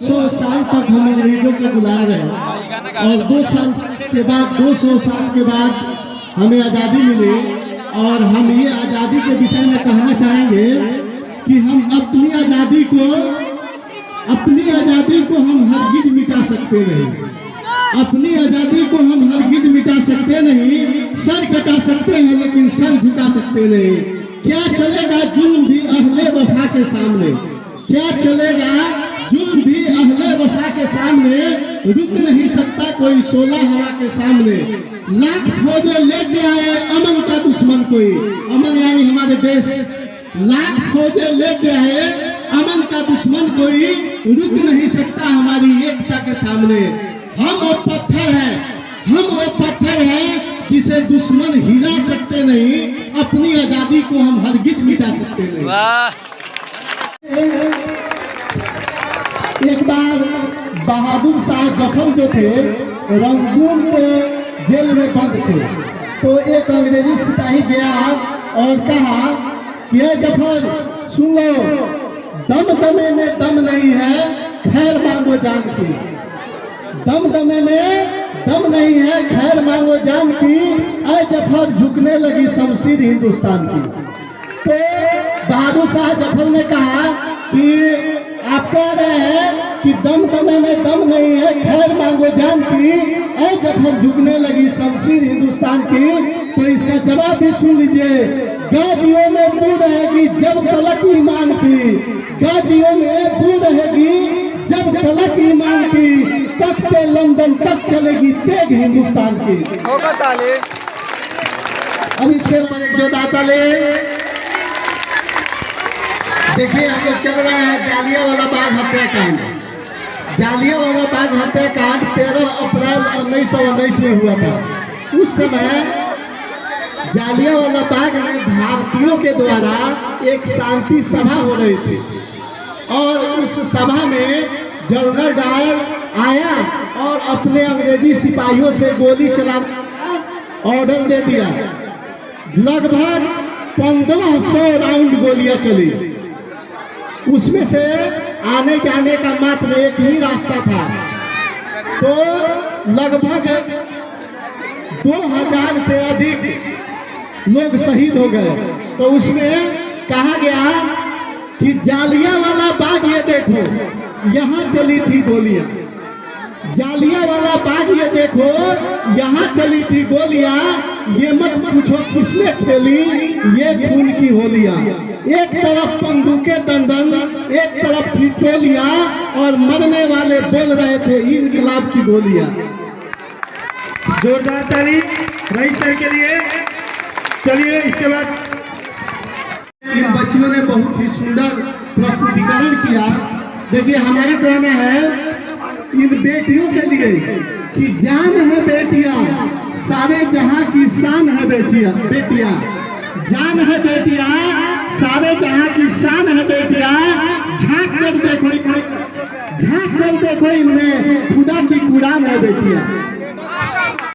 100 साल तक हम अंग्रेजों के गुलाम रहे और 2 साल के बाद 200 साल के बाद हमें आज़ादी मिली। और हम ये आज़ादी के विषय में कहना चाहेंगे कि हम अपनी आज़ादी को हम हरगिज मिटा सकते नहीं। अपनी आज़ादी को हम हरगिज मिटा सकते नहीं। सर कटा सकते हैं लेकिन सर झुका सकते नहीं। क्या चलेगा जुल्म भी अहले वफा के सामने, क्या चलेगा जुल्म भी अहले वफा के सामने। रुक नहीं सकता कोई 16 हवा के सामने। लाख फौजें लेके आए अमन का दुश्मन कोई, अमन यानी हमारे देश। लाख फौजें लेके आए अमन का दुश्मन कोई, रुक नहीं सकता हमारी एकता के सामने। हम वो पत्थर हैं जिसे दुश्मन हिला सकते नहीं। अपनी आजादी को हम हरगिज मिटा सकते नहीं। एक बार बहादुर शाह जफर जो थे रंगून के जेल में बंद थे, तो एक अंग्रेजी सिपाही गया और कहा कि जफर सुन लो, दम दमे में दम नहीं है, खैर मांगो जान की। दम दमे में दम नहीं है, खैर मांगो जान की। ऐ जफर झुकने लगी शमशीर हिंदुस्तान की। तो बहादुर शाह जफर ने कहा कि आप कह रहे हैं कि दम दमे में दम नहीं है, खैर मांगो जान की। ऐ जफर झुकने लगी शमशीर हिंदुस्तान की। तो इसका जवाब भी सुन लीजिए। गाजियों में बू रहेगी जब तलक ईमान की, गाजियों में बू रहेगी जब तलक ईमान की। तख्ते लंदन तक चलेगी तेग हिंदुस्तान की। अब इसके बाद एक जोधा ताले। देखिए हम लोग चल रहे हैं जालियांवाला बाग हत्याकांड। जालियांवाला बाग हत्याकांड 13 अप्रैल 1919 में हुआ था। उस समय जालियांवाला बाग में भारतीयों के द्वारा एक शांति सभा हो रही थी और उस सभा में जनरल डायर आया और अपने अंग्रेजी सिपाहियों से गोली चलाने का ऑर्डर दे दिया। लगभग 1500 राउंड गोलियां चली। उसमें से आने जाने का मात्र एक ही रास्ता था। तो लगभग 2000 से अधिक लोग शहीद हो गए। तो उसमें कहा गया कि जालियांवाला बाग ये देखो, यहाँ चली थी गोलियां। जालियांवाला बाग ये देखो, यहाँ चली थी गोलियां। ये मत पूछो किसने खेली ये खून की होलियां। एक तरफ बंदूकें दंदन, एक तरफ थी टोलियां और मरने वाले बोल रहे थे इनकलाब की गोलियां। जोरदार ताली रईस सर के लिए। चलिए इसके बाद इन बच्चियों ने बहुत ही सुंदर प्रस्तुतिकरण किया। देखिए हमारा कहना है इन बेटियों के लिए कि जान है बेटियां, सारे जहां की शान है बेटियां। जान है बेटियां, सारे जहां की शान है बेटियां। झांक कर देखो इनमें खुदा की कुरान है बेटियां।